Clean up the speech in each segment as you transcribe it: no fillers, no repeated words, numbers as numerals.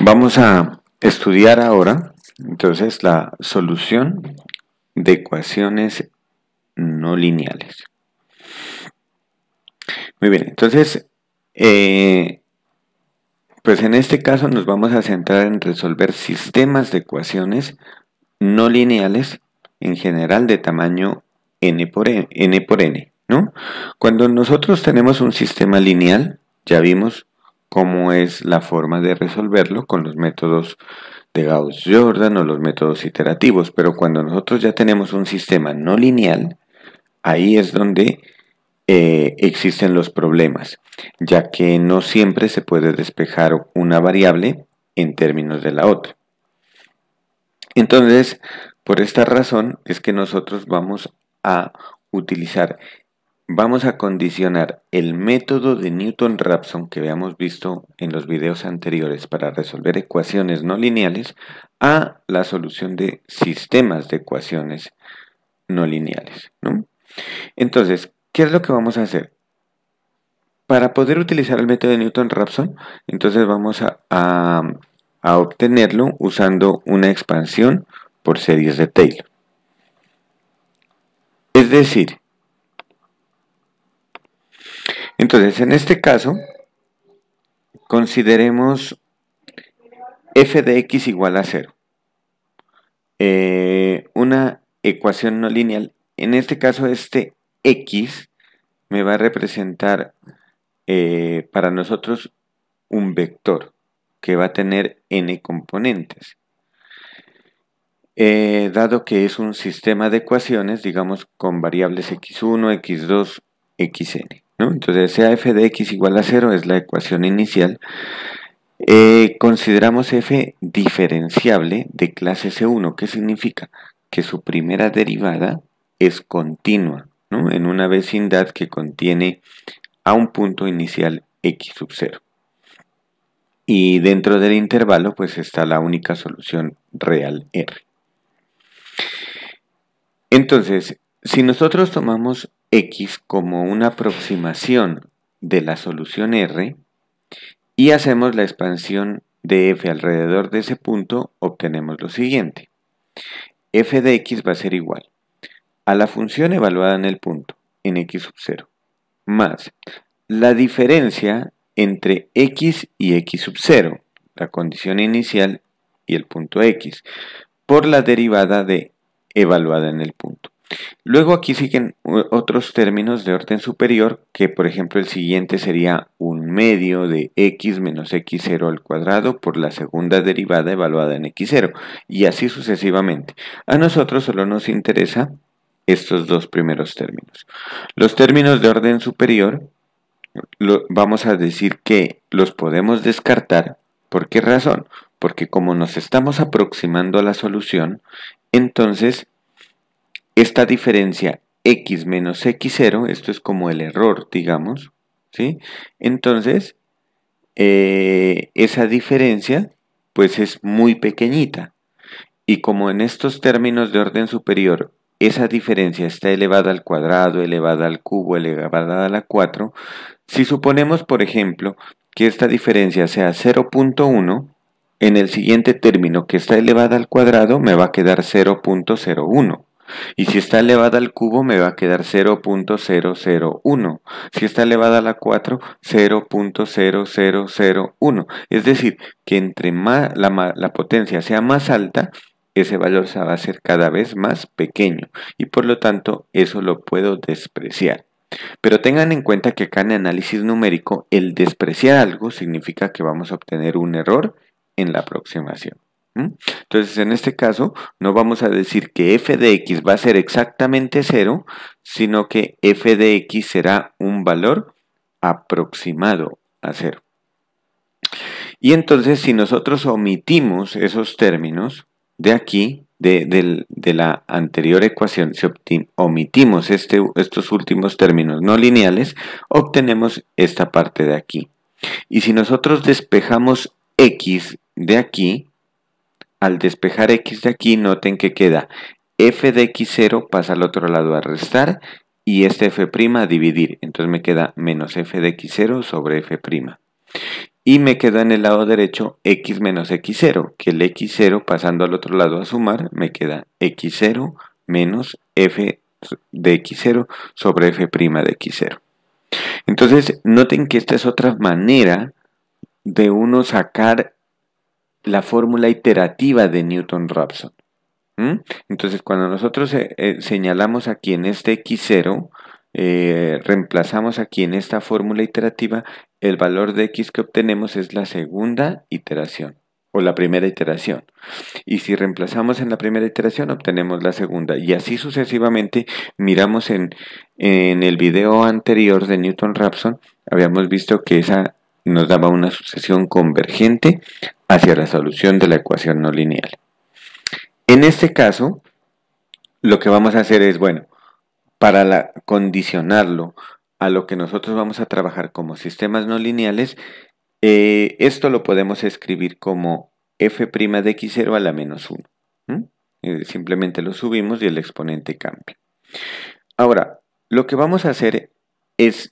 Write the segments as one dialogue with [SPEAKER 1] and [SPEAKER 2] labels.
[SPEAKER 1] Vamos a estudiar ahora, entonces, la solución de ecuaciones no lineales. Muy bien, entonces, pues en este caso nos vamos a centrar en resolver sistemas de ecuaciones no lineales, en general de tamaño n por n, ¿no? Cuando nosotros tenemos un sistema lineal, ya vimos cómo es la forma de resolverlo con los métodos de Gauss-Jordan o los métodos iterativos, pero cuando nosotros ya tenemos un sistema no lineal, ahí es donde existen los problemas, ya que no siempre se puede despejar una variable en términos de la otra. Entonces, por esta razón es que nosotros vamos a condicionar el método de Newton-Raphson que habíamos visto en los videos anteriores para resolver ecuaciones no lineales a la solución de sistemas de ecuaciones no lineales, ¿no? Entonces, ¿qué es lo que vamos a hacer? Para poder utilizar el método de Newton-Raphson, entonces vamos a obtenerlo usando una expansión por series de Taylor. Es decir, entonces en este caso, consideremos f de x igual a 0. Una ecuación no lineal, en este caso este x me va a representar para nosotros un vector que va a tener n componentes. Dado que es un sistema de ecuaciones, digamos, con variables x1, x2, xn, ¿no? Entonces, sea f de x igual a 0 es la ecuación inicial. Consideramos f diferenciable de clase C1. ¿Qué significa? Que su primera derivada es continua, ¿no? En una vecindad que contiene a un punto inicial x sub 0. Y dentro del intervalo, pues está la única solución real R. Entonces, si nosotros tomamos x como una aproximación de la solución R y hacemos la expansión de f alrededor de ese punto, obtenemos lo siguiente. F de x va a ser igual a la función evaluada en el punto, en x sub 0, más la diferencia entre x y x sub 0, la condición inicial y el punto x, por la derivada de evaluada en el punto. Luego aquí siguen otros términos de orden superior, que por ejemplo el siguiente sería un medio de x menos x0 al cuadrado por la segunda derivada evaluada en x0, y así sucesivamente. A nosotros solo nos interesa estos dos primeros términos. Los términos de orden superior vamos a decir que los podemos descartar. ¿Por qué razón? Porque como nos estamos aproximando a la solución, entonces esta diferencia x menos x0, esto es como el error, digamos, ¿sí? Entonces, esa diferencia pues es muy pequeñita. Y como en estos términos de orden superior esa diferencia está elevada al cuadrado, elevada al cubo, elevada a la 4, si suponemos, por ejemplo, que esta diferencia sea 0.1, en el siguiente término que está elevada al cuadrado me va a quedar 0.01. Y si está elevada al cubo me va a quedar 0.001. Si está elevada a la 4, 0.0001. Es decir, que entre más la potencia sea más alta, ese valor se va a hacer cada vez más pequeño. Y por lo tanto, eso lo puedo despreciar. Pero tengan en cuenta que acá en análisis numérico, el despreciar algo significa que vamos a obtener un error en la aproximación. Entonces, en este caso, no vamos a decir que f de x va a ser exactamente 0, sino que f de x será un valor aproximado a 0. Y entonces, si nosotros omitimos esos términos de aquí, de la anterior ecuación, si omitimos estos últimos términos no lineales, obtenemos esta parte de aquí. Y si nosotros despejamos x de aquí, al despejar x de aquí, noten que queda f de x0 pasa al otro lado a restar y este f' a dividir. Entonces me queda menos f de x0 sobre f'. y me queda en el lado derecho x menos x0, que el x0 pasando al otro lado a sumar me queda x0 menos f de x0 sobre f' de x0. Entonces, noten que esta es otra manera de uno sacar la fórmula iterativa de Newton-Raphson. Entonces, cuando nosotros señalamos aquí en este x0, reemplazamos aquí en esta fórmula iterativa, el valor de x que obtenemos es la segunda iteración o la primera iteración. Y si reemplazamos en la primera iteración, obtenemos la segunda. Y así sucesivamente, miramos en el video anterior de Newton-Raphson, habíamos visto que esa nos daba una sucesión convergente hacia la solución de la ecuación no lineal. En este caso, lo que vamos a hacer es, bueno, para condicionarlo a lo que nosotros vamos a trabajar como sistemas no lineales, esto lo podemos escribir como f' de x0 a la menos 1. Simplemente lo subimos y el exponente cambia. Ahora, lo que vamos a hacer es,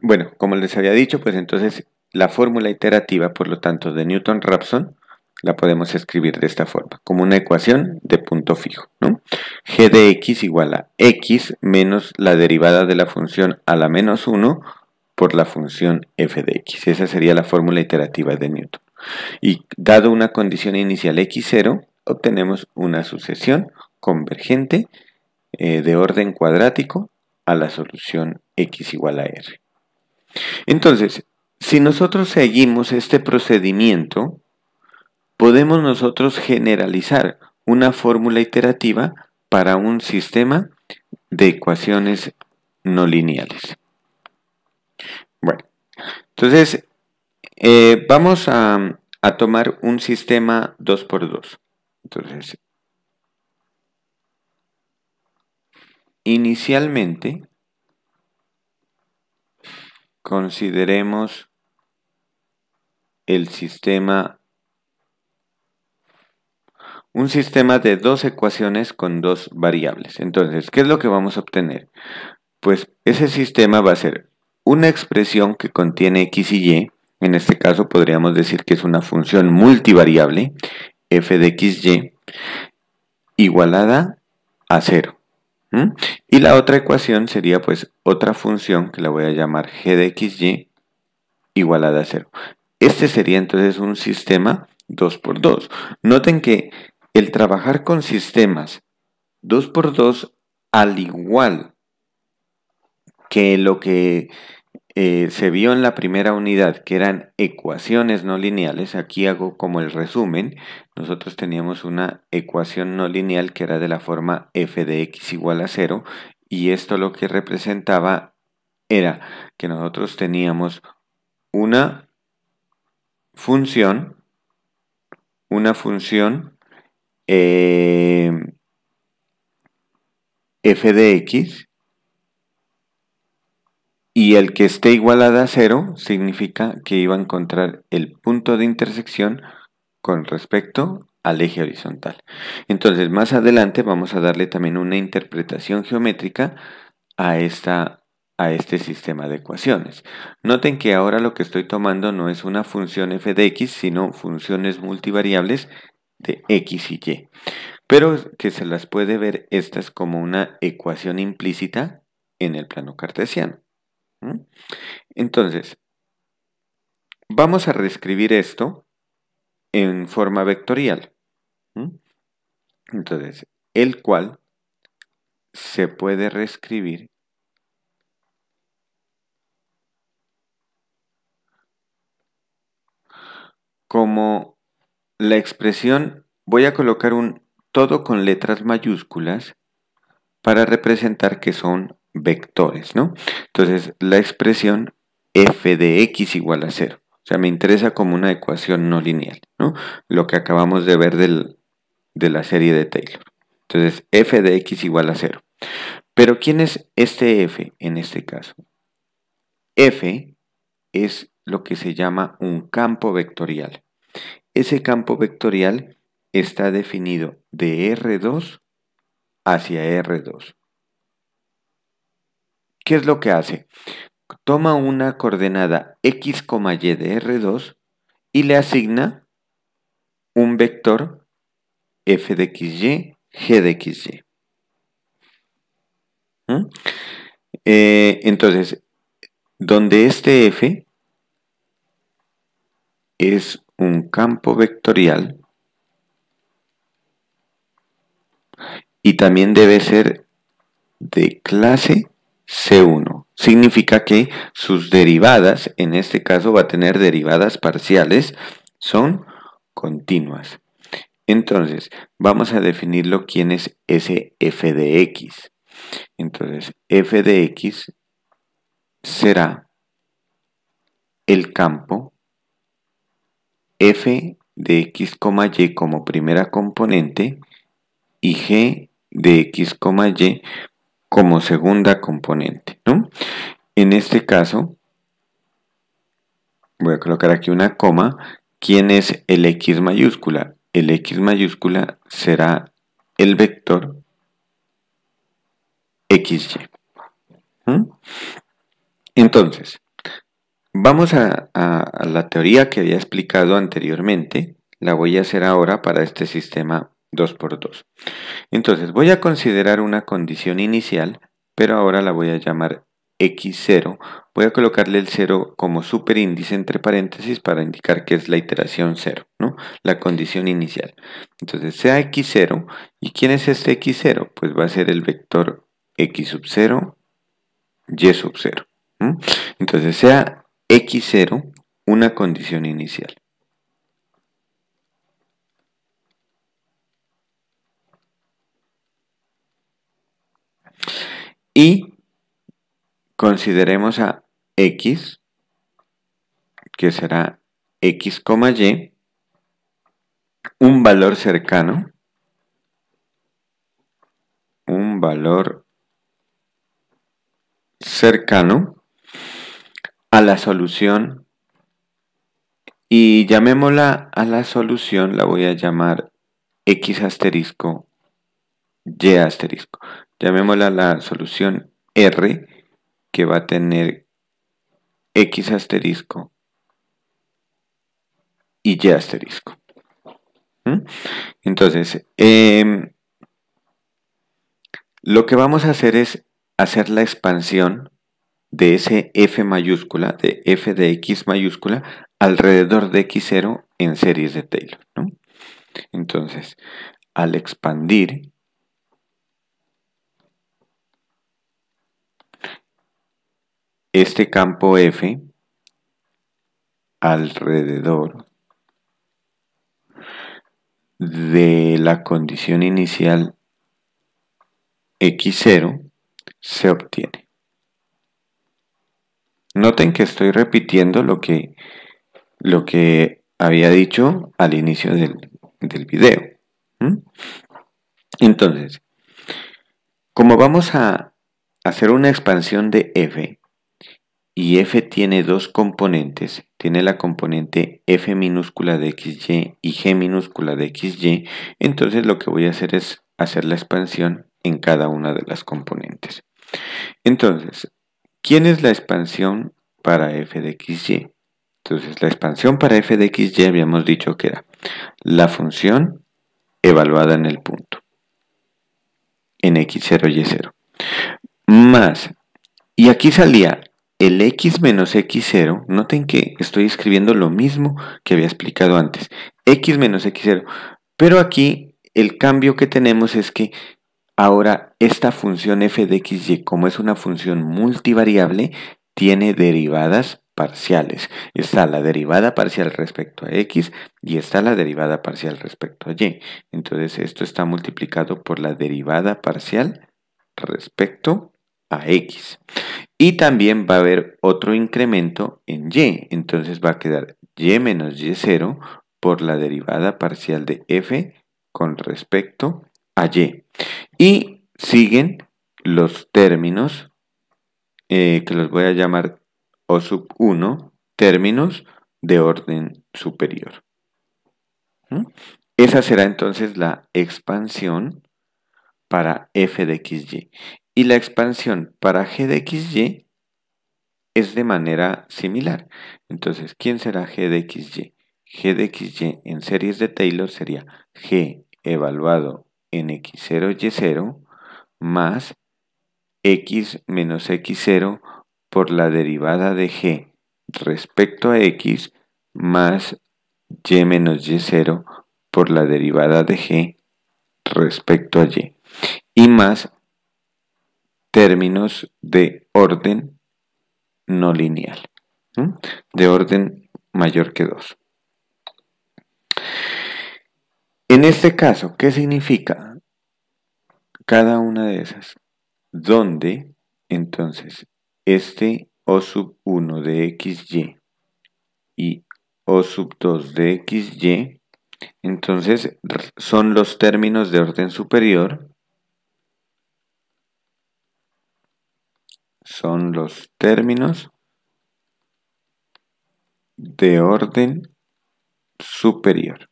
[SPEAKER 1] bueno, como les había dicho, pues entonces la fórmula iterativa, por lo tanto, de Newton-Raphson, la podemos escribir de esta forma, como una ecuación de punto fijo, ¿no? G de x igual a x menos la derivada de la función a la menos 1 por la función f de x. Esa sería la fórmula iterativa de Newton. Y dado una condición inicial x0, obtenemos una sucesión convergente de orden cuadrático a la solución x igual a r. Entonces, si nosotros seguimos este procedimiento, podemos nosotros generalizar una fórmula iterativa para un sistema de ecuaciones no lineales. Bueno, entonces vamos a tomar un sistema 2×2. Entonces, inicialmente, consideremos el sistema, un sistema de dos ecuaciones con dos variables. Entonces, ¿qué es lo que vamos a obtener? Pues ese sistema va a ser una expresión que contiene x y y. En este caso podríamos decir que es una función multivariable, f de xy, igualada a 0. Y la otra ecuación sería pues otra función que la voy a llamar g de xy igualada a 0. Este sería entonces un sistema 2×2. Noten que el trabajar con sistemas 2×2, al igual que lo que se vio en la primera unidad, que eran ecuaciones no lineales, aquí hago como el resumen. Nosotros teníamos una ecuación no lineal que era de la forma f de x igual a 0, y esto lo que representaba era que nosotros teníamos una función f de x, y el que esté igualada a 0 significa que iba a encontrar el punto de intersección con respecto al eje horizontal. Entonces, más adelante vamos a darle también una interpretación geométrica a este sistema de ecuaciones. Noten que ahora lo que estoy tomando no es una función f de x, sino funciones multivariables de x y y. Pero que se las puede ver estas como una ecuación implícita en el plano cartesiano. Entonces, vamos a reescribir esto en forma vectorial. Entonces, el cual se puede reescribir como la expresión, voy a colocar un todo con letras mayúsculas para representar que son vectores, ¿no? Entonces, la expresión f de x igual a 0. O sea, me interesa como una ecuación no lineal, ¿no? Lo que acabamos de ver de la serie de Taylor. Entonces, f de x igual a 0. Pero ¿quién es este f en este caso? F es lo que se llama un campo vectorial. Ese campo vectorial está definido de R2 hacia R2. ¿Qué es lo que hace? toma una coordenada x, y de R2 y le asigna un vector f de xy, g de xy. ¿Mm? Entonces, donde este f es un campo vectorial y también debe ser de clase C1. Significa que sus derivadas, en este caso va a tener derivadas parciales, son continuas. Entonces, vamos a definirlo quién es ese f de x. Entonces, f de x será el campo f de x, y como primera componente y g de x, y como segunda componente, ¿no? En este caso, voy a colocar aquí una coma. ¿Quién es el x mayúscula? El x mayúscula será el vector xy. ¿Mm? Entonces, vamos a la teoría que había explicado anteriormente. La voy a hacer ahora para este sistema 2×2. Entonces, voy a considerar una condición inicial, pero ahora la voy a llamar x0. Voy a colocarle el 0 como superíndice entre paréntesis para indicar que es la iteración 0, ¿no? La condición inicial. Entonces, sea x0. ¿Y quién es este x0? Pues va a ser el vector x sub 0, y sub 0. Entonces, sea x0 una condición inicial. Y consideremos a x, que será x, y, un valor cercano, a la solución, y llamémosla a la solución, la voy a llamar x asterisco, y asterisco. Llamémosla la solución R, que va a tener x asterisco y y asterisco. Entonces, lo que vamos a hacer es hacer la expansión de ese f mayúscula, de f de x mayúscula, alrededor de x0 en series de Taylor, ¿no? Entonces, al expandir este campo f alrededor de la condición inicial x0, se obtiene. Noten que estoy repitiendo lo que había dicho al inicio del video. Entonces, como vamos a hacer una expansión de f, y f tiene dos componentes, tiene la componente f minúscula de xy y g minúscula de xy, entonces lo que voy a hacer es hacer la expansión en cada una de las componentes. Entonces, ¿quién es la expansión para f de xy? Entonces, la expansión para f de xy habíamos dicho que era la función evaluada en el punto, en x0 y 0, más, y aquí salía el x menos x0. Noten que estoy escribiendo lo mismo que había explicado antes, x menos x0, pero aquí el cambio que tenemos es que ahora esta función f de xy, como es una función multivariable, tiene derivadas parciales. Está la derivada parcial respecto a x y está la derivada parcial respecto a y. Entonces esto está multiplicado por la derivada parcial respecto a x. Y también va a haber otro incremento en y. Entonces va a quedar y menos y0 por la derivada parcial de f con respecto a y. Y siguen los términos que los voy a llamar O sub 1, términos de orden superior. Esa será entonces la expansión para f de xy. Y la expansión para g de xy es de manera similar. Entonces, ¿quién será g de xy? G de xy en series de Taylor sería g evaluado en x0, y0 más x menos x0 por la derivada de g respecto a x más y menos y0 por la derivada de g respecto a y más términos de orden no lineal, ¿sí? De orden mayor que 2. En este caso, ¿qué significa cada una de esas? Donde, entonces, este O sub 1 de xy y O sub 2 de xy, entonces son los términos de orden superior, son los términos de orden superior.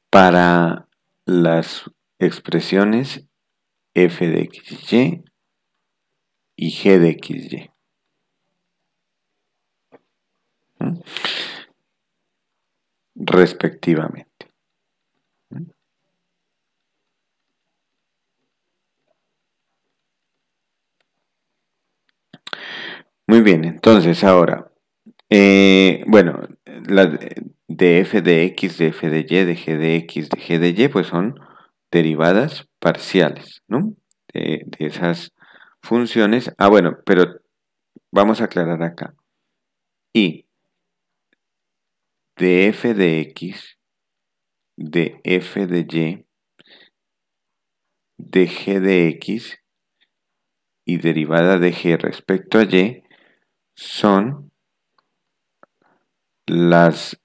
[SPEAKER 1] Para las expresiones f de xy y g de xy. Respectivamente. Muy bien, entonces ahora, bueno, la de f de x, de f de y, de g de x, de g de y, pues son derivadas parciales, ¿no? De esas funciones. Ah, bueno, pero vamos a aclarar acá. Y de f de x, de f de y, de g de x y derivada de g respecto a y son las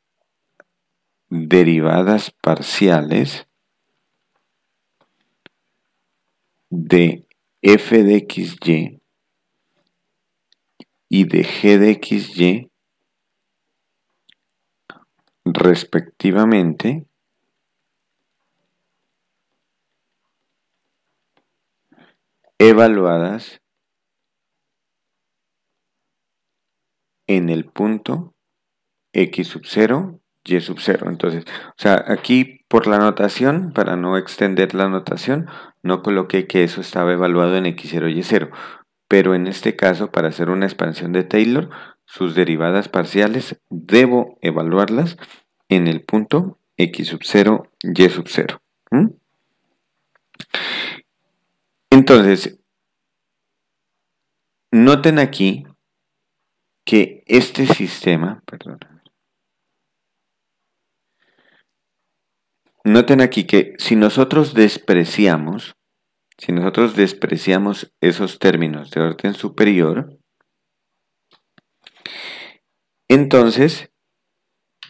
[SPEAKER 1] derivadas parciales de f de xy y de g de xy respectivamente evaluadas en el punto x sub 0, y sub 0. Entonces, o sea, aquí por la notación, para no extender la notación, no coloqué que eso estaba evaluado en x0, y0. Pero en este caso, para hacer una expansión de Taylor, sus derivadas parciales debo evaluarlas en el punto x sub 0, y sub 0. Entonces, noten aquí que este sistema, perdón, noten aquí que si nosotros despreciamos esos términos de orden superior, entonces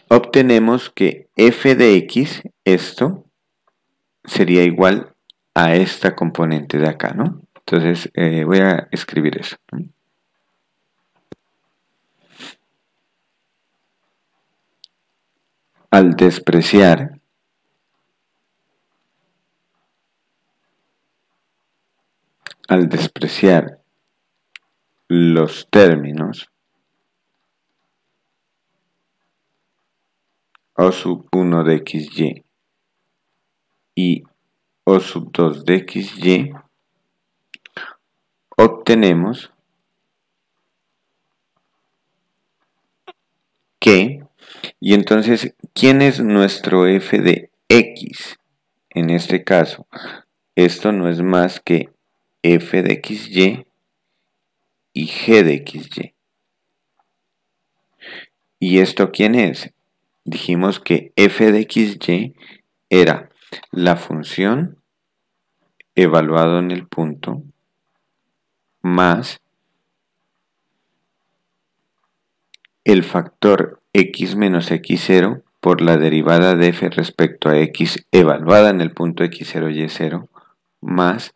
[SPEAKER 1] obtenemos que f de x, esto, sería igual a esta componente de acá, ¿no? Entonces voy a escribir eso, ¿no? Al despreciar los términos O sub 1 de xy y O sub 2 de xy, obtenemos que, y entonces, ¿quién es nuestro f de x? En este caso, esto no es más que f de xy y g de xy. ¿Y esto quién es? Dijimos que f de xy era la función evaluado en el punto más el factor x menos x0 por la derivada de f respecto a x evaluada en el punto x0, y0 más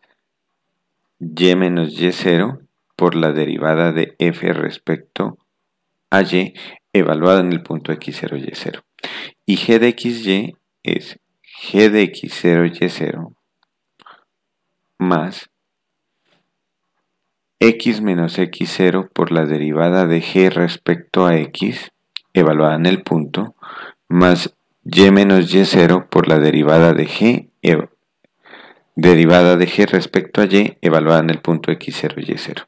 [SPEAKER 1] y menos y0 por la derivada de f respecto a y evaluada en el punto x0, y0. Y g de xy es g de x0, y0 más x menos x0 por la derivada de g respecto a x, evaluada en el punto, más y menos y0 por la derivada de g, respecto a y, evaluada en el punto x0, y0.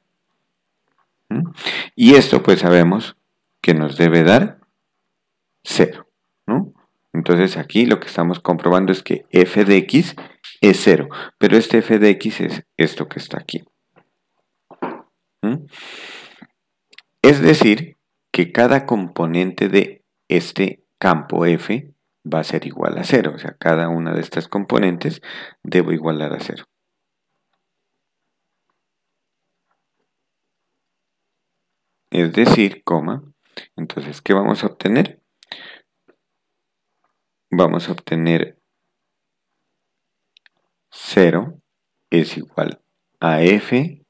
[SPEAKER 1] Y esto pues sabemos que nos debe dar 0, ¿no? Entonces aquí lo que estamos comprobando es que f de x es 0, pero este f de x es esto que está aquí. Es decir, que cada componente de este campo f va a ser igual a 0, o sea, cada una de estas componentes debo igualar a 0. Es decir, coma, entonces, ¿qué vamos a obtener? Vamos a obtener 0 es igual a f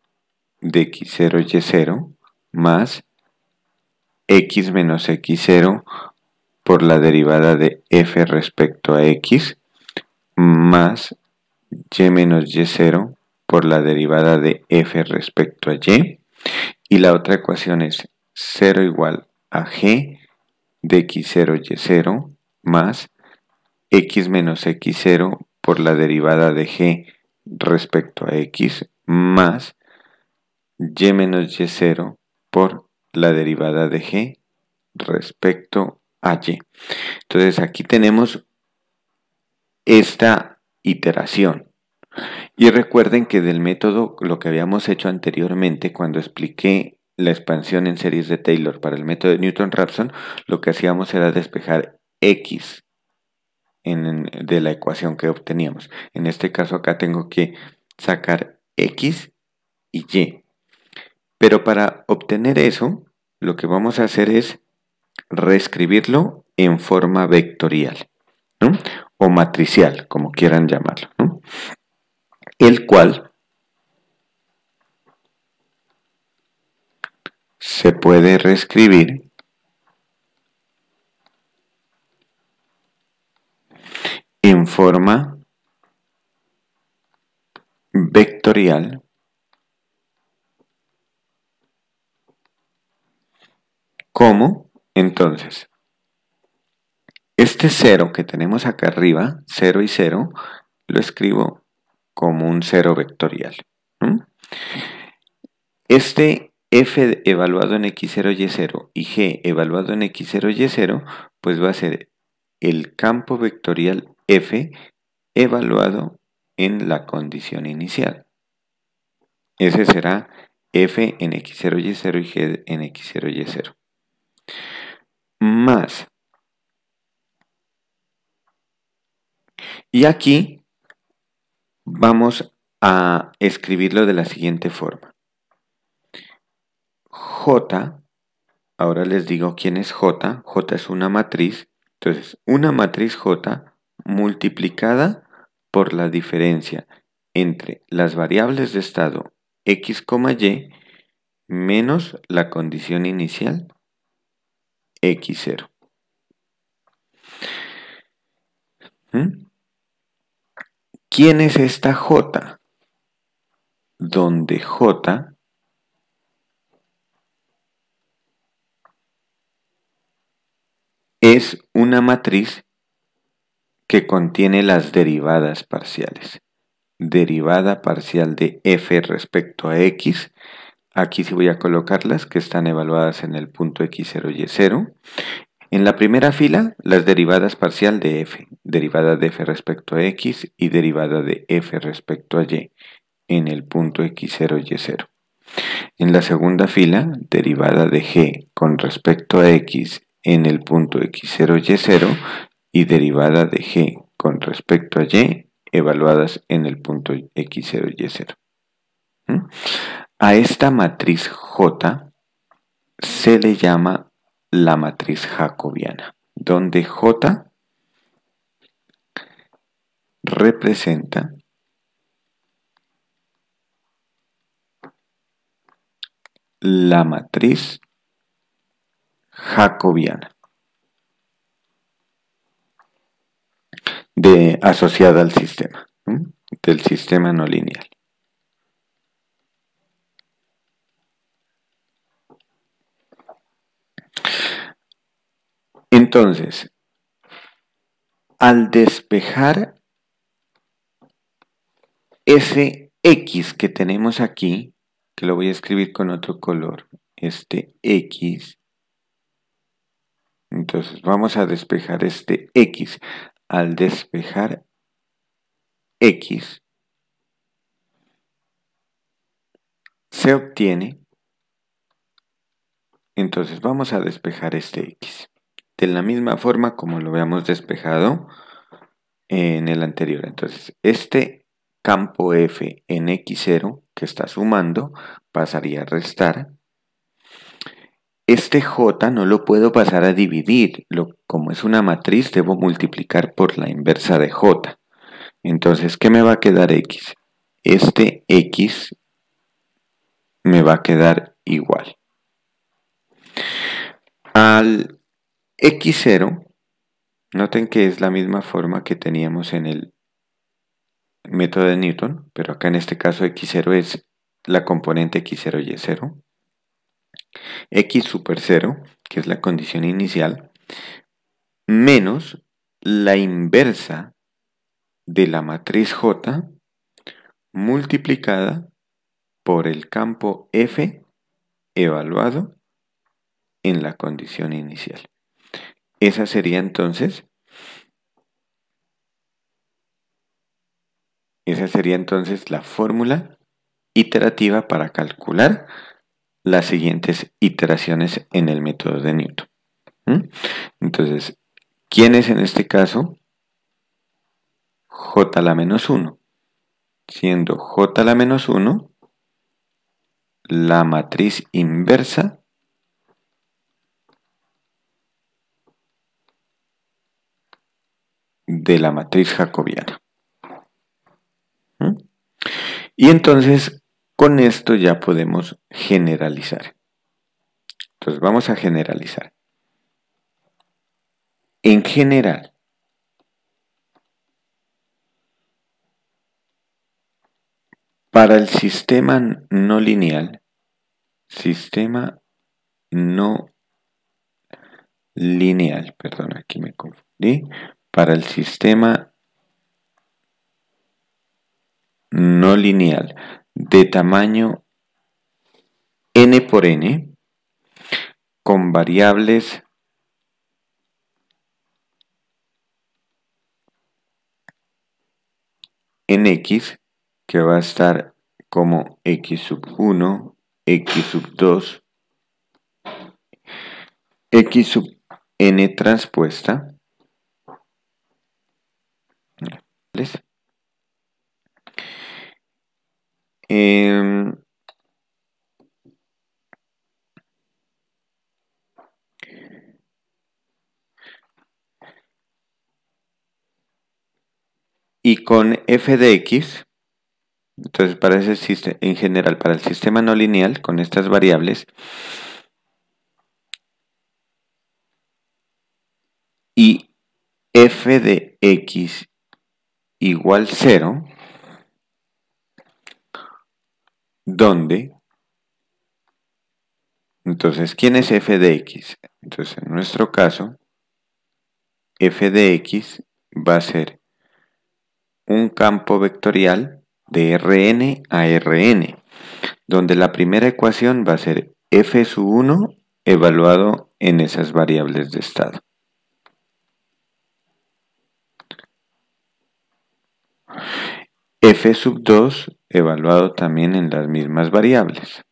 [SPEAKER 1] de x0 y0 más x menos x0 por la derivada de f respecto a x más y menos y0 por la derivada de f respecto a y. Y la otra ecuación es 0 igual a g de x0 y0 más x menos x0 por la derivada de g respecto a x más y menos y0 por la derivada de g respecto a y. Entonces aquí tenemos esta iteración. Y recuerden que del método, lo que habíamos hecho anteriormente cuando expliqué la expansión en series de Taylor para el método de Newton-Raphson, lo que hacíamos era despejar x de la ecuación que obteníamos. En este caso acá tengo que sacar x y y. Pero para obtener eso, lo que vamos a hacer es reescribirlo en forma vectorial, ¿no? O matricial, como quieran llamarlo, ¿no? El cual se puede reescribir en forma vectorial como, entonces, este 0 que tenemos acá arriba, 0 y 0, lo escribo como un 0 vectorial. Este f evaluado en x0, y0 y g evaluado en x0, y0, pues va a ser el campo vectorial f evaluado en la condición inicial. Ese será f en x0, y0 y g en x0, y0. Más. Y aquí vamos a escribirlo de la siguiente forma. J, ahora les digo quién es J. J es una matriz. Entonces, una matriz J multiplicada por la diferencia entre las variables de estado x, y menos la condición inicial x0. ¿Quién es esta J? Donde J es una matriz que contiene las derivadas parciales. Derivada parcial de f respecto a x. Aquí sí voy a colocarlas, que están evaluadas en el punto x0, y0. En la primera fila, las derivadas parcial de f. Derivada de f respecto a x y derivada de f respecto a y en el punto x0, y0. En la segunda fila, derivada de g con respecto a x en el punto x0, y0 y derivada de g con respecto a y evaluadas en el punto x0, y0. A esta matriz J se le llama la matriz jacobiana, donde J representa la matriz jacobiana asociada al sistema, del sistema no lineal. Entonces, al despejar ese X que tenemos aquí, que lo voy a escribir con otro color, este X, entonces vamos a despejar este X. Al despejar X, se obtiene, entonces vamos a despejar este X. De la misma forma como lo habíamos despejado en el anterior. Entonces, este campo F en X0 que está sumando pasaría a restar. Este J no lo puedo pasar a dividir. Como es una matriz, debo multiplicar por la inversa de J. Entonces, ¿qué me va a quedar X? Este X me va a quedar igual. Al X0, noten que es la misma forma que teníamos en el método de Newton, pero acá en este caso X0 es la componente X0 y Y0. X super 0, que es la condición inicial, menos la inversa de la matriz J multiplicada por el campo F evaluado en la condición inicial. Esa sería entonces la fórmula iterativa para calcular las siguientes iteraciones en el método de Newton. Entonces, ¿quién es en este caso? J a la menos 1. Siendo J a la menos 1 la matriz inversa de la matriz jacobiana. Y entonces, con esto ya podemos generalizar. Entonces, vamos a generalizar. En general, para el sistema no lineal, perdón, aquí me confundí, para el sistema no lineal de tamaño n por n, con variables en x, que va a estar como x sub 1, x sub 2, x sub n transpuesta, y con f de x, entonces para ese sistema, en general, para el sistema no lineal, con estas variables, y f de x igual 0, donde, entonces, ¿quién es f de x? Entonces, en nuestro caso, f de x va a ser un campo vectorial de Rn a Rn, donde la primera ecuación va a ser f sub 1 evaluado en esas variables de estado. F sub 2 evaluado también en las mismas variables.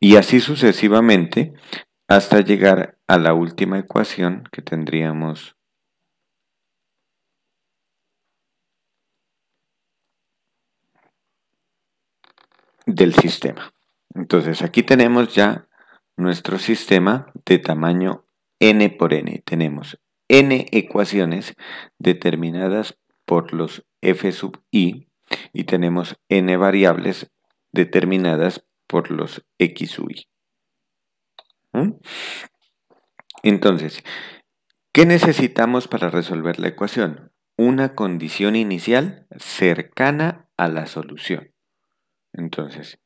[SPEAKER 1] Y así sucesivamente hasta llegar a la última ecuación que tendríamos del sistema. Entonces aquí tenemos ya nuestro sistema de tamaño n por n. Tenemos n ecuaciones determinadas por los f sub i y tenemos n variables determinadas por los x sub i. Entonces, ¿qué necesitamos para resolver la ecuación? Una condición inicial cercana a la solución. Entonces,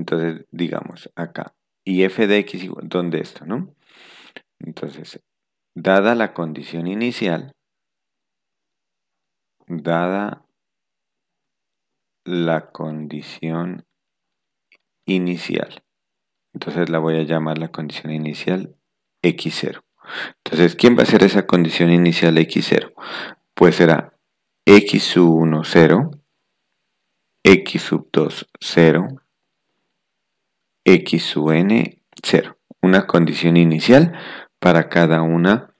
[SPEAKER 1] Entonces, digamos acá, y f de x igual, ¿dónde esto, no? Entonces, dada la condición inicial, dada la condición inicial, entonces la voy a llamar la condición inicial x0. Entonces, ¿quién va a ser esa condición inicial x0? Pues será x sub 1, 0, x sub 2, 0, x sub n, 0. Una condición inicial para cada una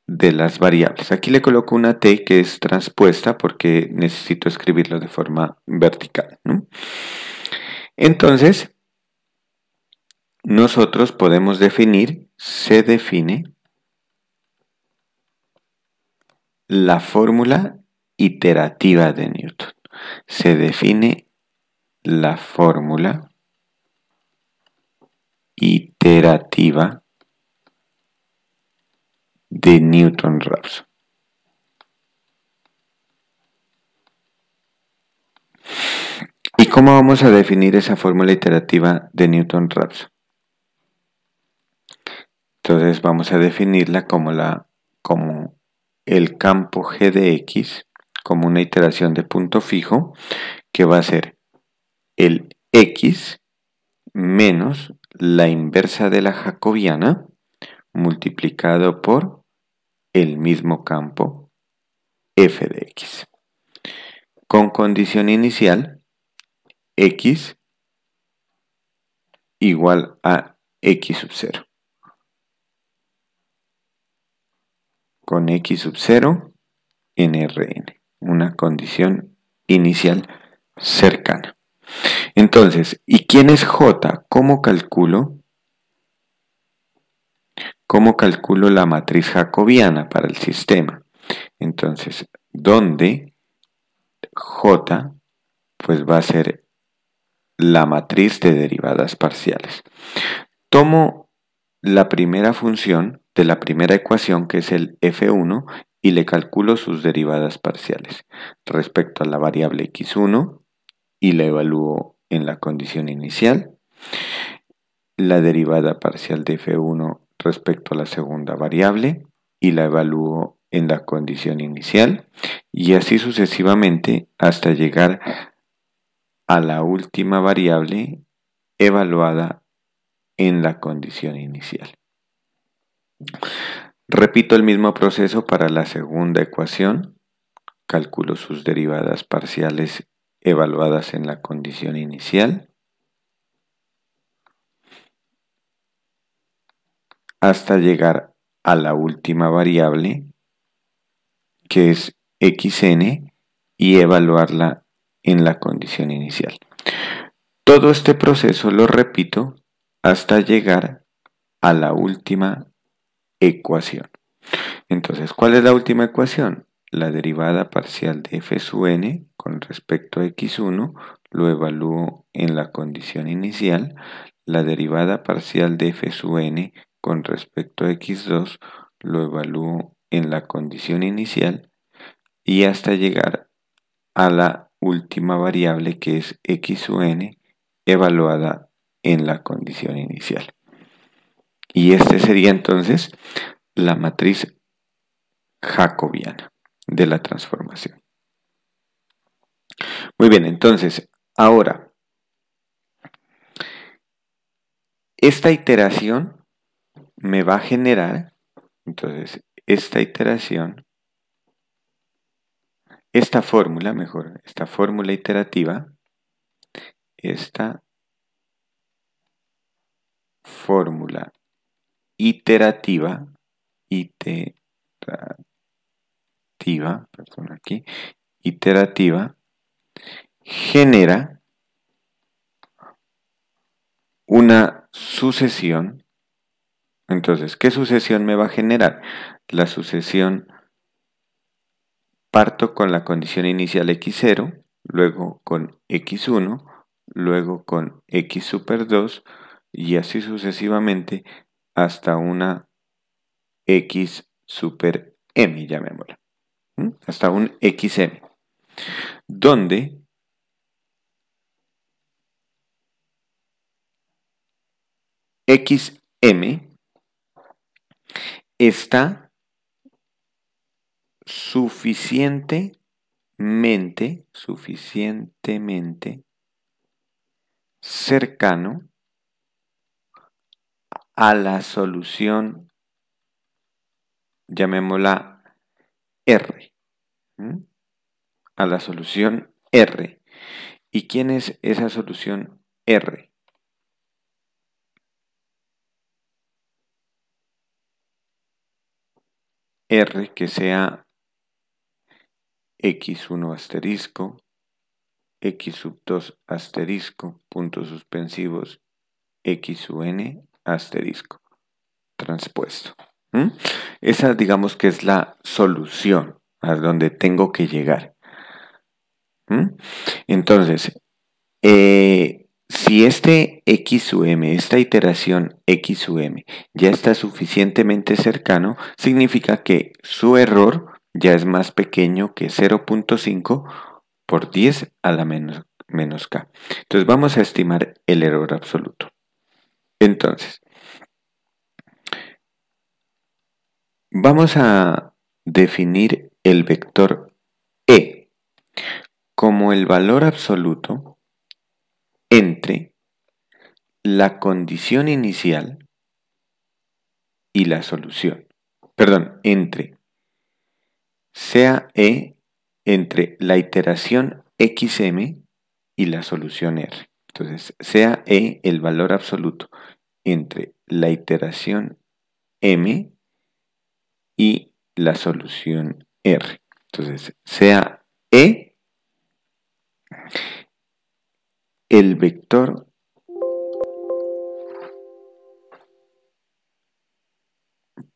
[SPEAKER 1] de las variables. Aquí le coloco una t que es transpuesta porque necesito escribirlo de forma vertical, ¿no? Entonces, nosotros podemos definir, se define la fórmula iterativa de Newton. Se define la fórmula iterativa de Newton-Raphson. ¿Y cómo vamos a definir esa fórmula iterativa de Newton-Raphson? Entonces vamos a definirla como el campo G de X, como una iteración de punto fijo, que va a ser el X menos la inversa de la jacobiana multiplicado por el mismo campo f de x. Con condición inicial, x igual a x sub 0. Con x sub 0 en Rn, una condición inicial cercana. Entonces, ¿y quién es J? ¿Cómo calculo la matriz jacobiana para el sistema? Entonces, donde J pues va a ser la matriz de derivadas parciales. Tomo la primera función de la primera ecuación, que es el f1, y le calculo sus derivadas parciales respecto a la variable x1 y la evalúo en la condición inicial. La derivada parcial de f1 respecto a la segunda variable y la evalúo en la condición inicial, y así sucesivamente hasta llegar a la última variable evaluada en la condición inicial. Repito el mismo proceso para la segunda ecuación. Calculo sus derivadas parciales evaluadas en la condición inicial hasta llegar a la última variable, que es xn, y evaluarla en la condición inicial. Todo este proceso lo repito hasta llegar a la última ecuación. Entonces, ¿cuál es la última ecuación? La derivada parcial de f sub n con respecto a x1 lo evalúo en la condición inicial. La derivada parcial de f sub n con respecto a x2 lo evalúo en la condición inicial, y hasta llegar a la última variable, que es x sub n, evaluada en la condición inicial. Y este sería entonces la matriz jacobiana de la transformación. Muy bien, entonces, ahora, esta iteración me va a generar, entonces, esta fórmula iterativa, esta fórmula iterativa, genera una sucesión. Entonces, ¿qué sucesión me va a generar? La sucesión, parto con la condición inicial x0, luego con x1, luego con x super 2, y así sucesivamente hasta una x super m, llamémosla, hasta un xm, donde xm está suficientemente cercano a la solución, llamémosla R, ¿m? A la solución R. ¿Y quién es esa solución R? R que sea x1 asterisco, x sub 2 asterisco, puntos suspensivos, x sub n asterisco, transpuesto. ¿Mm? Esa digamos que es la solución a donde tengo que llegar. ¿Mm? Entonces, si este x sub m, esta iteración x sub m, ya está suficientemente cercano, significa que su error ya es más pequeño que 0.5 por 10 a la menos k. Entonces vamos a estimar el error absoluto. Entonces, vamos a definir el vector e como el valor absoluto entre la condición inicial y la solución. Perdón, sea E entre la iteración xm y la solución R. Entonces, sea E el valor absoluto entre la iteración m y la solución R. Entonces, sea E el vector,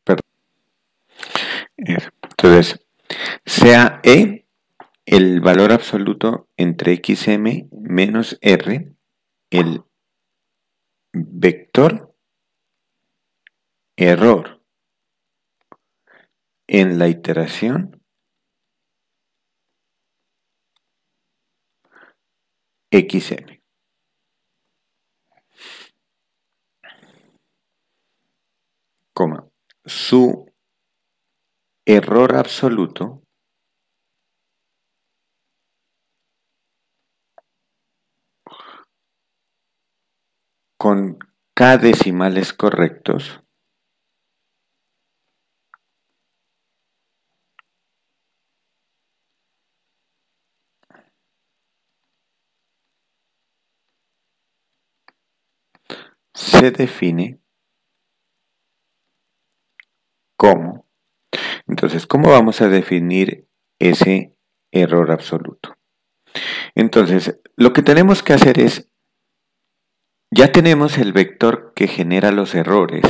[SPEAKER 1] perdón, entonces, sea E el valor absoluto entre xm menos R, el vector error en la iteración xm, coma, su error absoluto con k decimales correctos se define como. Entonces, ¿cómo vamos a definir ese error absoluto? Entonces, lo que tenemos que hacer es, ya tenemos el vector que genera los errores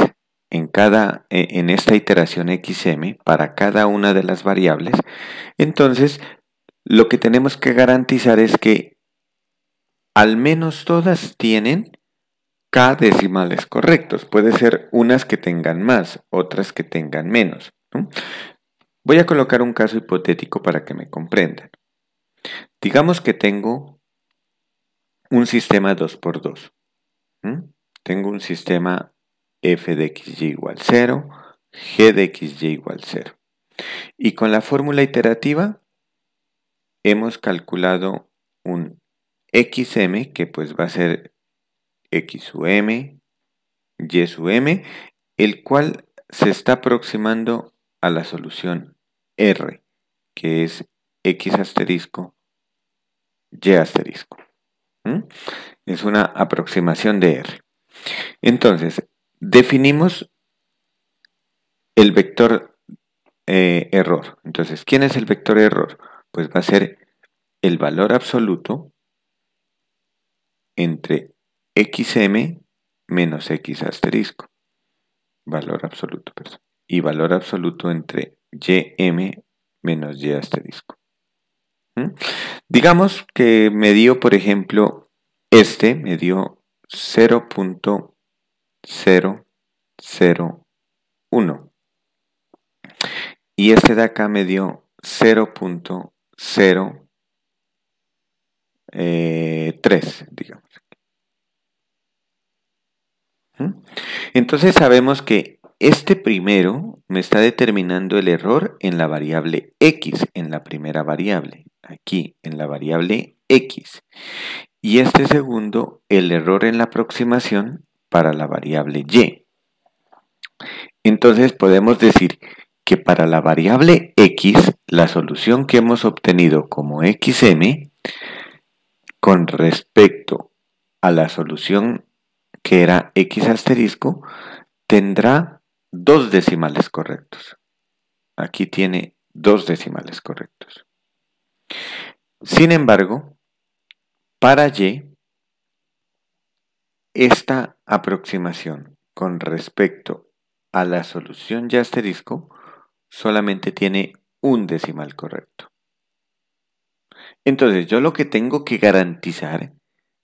[SPEAKER 1] en esta iteración xm para cada una de las variables. Entonces, lo que tenemos que garantizar es que al menos todas tienen k decimales correctos. Puede ser unas que tengan más, otras que tengan menos, ¿no? Voy a colocar un caso hipotético para que me comprendan. Digamos que tengo un sistema 2x2. Tengo un sistema f de xy igual 0, g de xy igual 0. Y con la fórmula iterativa hemos calculado un xm que pues va a ser x sub m, y sub m, el cual se está aproximando a la solución R, que es x asterisco, y asterisco. Es una aproximación de R. Entonces, definimos el vector error. Entonces, ¿quién es el vector error? Pues va a ser el valor absoluto entre xm menos x asterisco. Valor absoluto, perdón. Y valor absoluto entre ym menos y asterisco. Digamos que me dio, por ejemplo, me dio 0.001 y este de acá me dio 0.03, digamos. Entonces sabemos que este primero me está determinando el error en la variable x, en la primera variable, aquí en la variable x. Y este segundo, el error en la aproximación para la variable y. Entonces podemos decir que para la variable x, la solución que hemos obtenido como xm, con respecto a la solución que era x asterisco, tendrá 2 decimales correctos. Aquí tiene 2 decimales correctos. Sin embargo, para y, esta aproximación con respecto a la solución y asterisco solamente tiene un decimal correcto. Entonces, yo lo que tengo que garantizar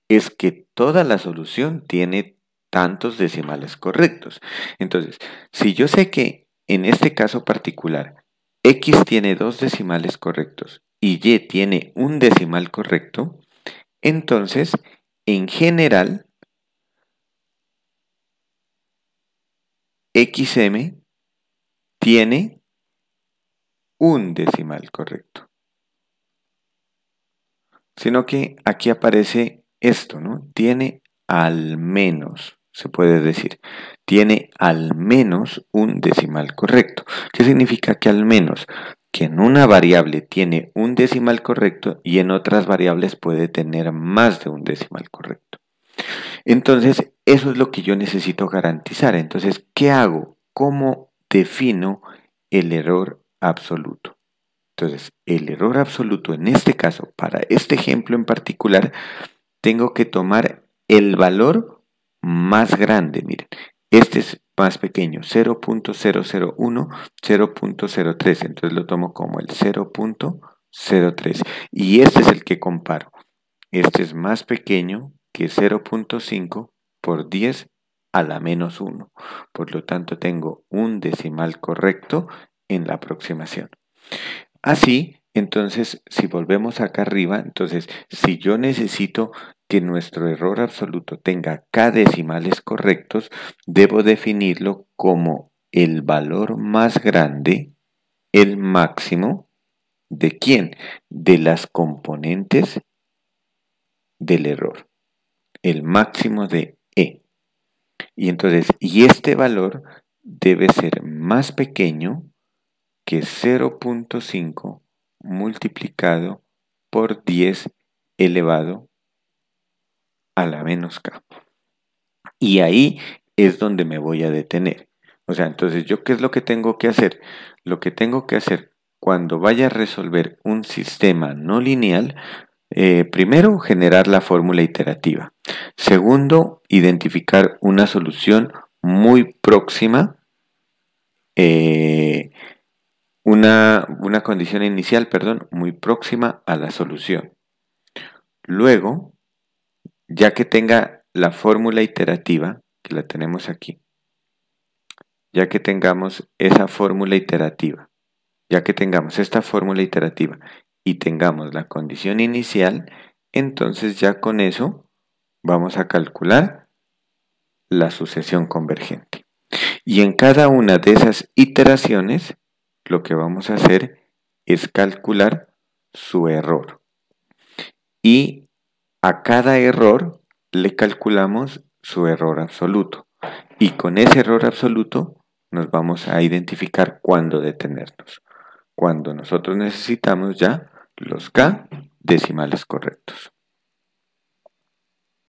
[SPEAKER 1] es que toda la solución tiene tantos decimales correctos. Entonces, si yo sé que en este caso particular x tiene 2 decimales correctos y y tiene un decimal correcto, entonces, en general, xm tiene un decimal correcto. Sino que aquí aparece esto, ¿no? Tiene al menos, se puede decir, tiene al menos un decimal correcto. ¿Qué significa que al menos? Que en una variable tiene un decimal correcto y en otras variables puede tener más de un decimal correcto. Entonces, eso es lo que yo necesito garantizar. Entonces, ¿qué hago? ¿Cómo defino el error absoluto? Entonces, el error absoluto en este caso, para este ejemplo en particular, tengo que tomar el valor más grande. Miren, este es más pequeño, 0.001, 0.03. Entonces lo tomo como el 0.03. Y este es el que comparo. Este es más pequeño que 0.5 por 10 a la menos 1. Por lo tanto, tengo un decimal correcto en la aproximación. Así, entonces, si volvemos acá arriba, entonces, si yo necesito que nuestro error absoluto tenga k decimales correctos, debo definirlo como el valor más grande, el máximo, ¿de quién? De las componentes del error, el máximo de e. Y entonces, y este valor debe ser más pequeño que 0.5 multiplicado por 10 elevado a la menos k. Y ahí es donde me voy a detener. O sea, entonces, ¿yo qué es lo que tengo que hacer? Lo que tengo que hacer cuando vaya a resolver un sistema no lineal, primero, generar la fórmula iterativa. Segundo, identificar una solución muy próxima, una condición inicial, perdón, muy próxima a la solución. Luego, ya que tenga la fórmula iterativa, que la tenemos aquí, ya que tengamos esa fórmula iterativa, ya que tengamos esta fórmula iterativa y tengamos la condición inicial, entonces ya con eso vamos a calcular la sucesión convergente. Y en cada una de esas iteraciones, lo que vamos a hacer es calcular su error. Y a cada error le calculamos su error absoluto. Y con ese error absoluto nos vamos a identificar cuándo detenernos. Cuando nosotros necesitamos ya los k decimales correctos.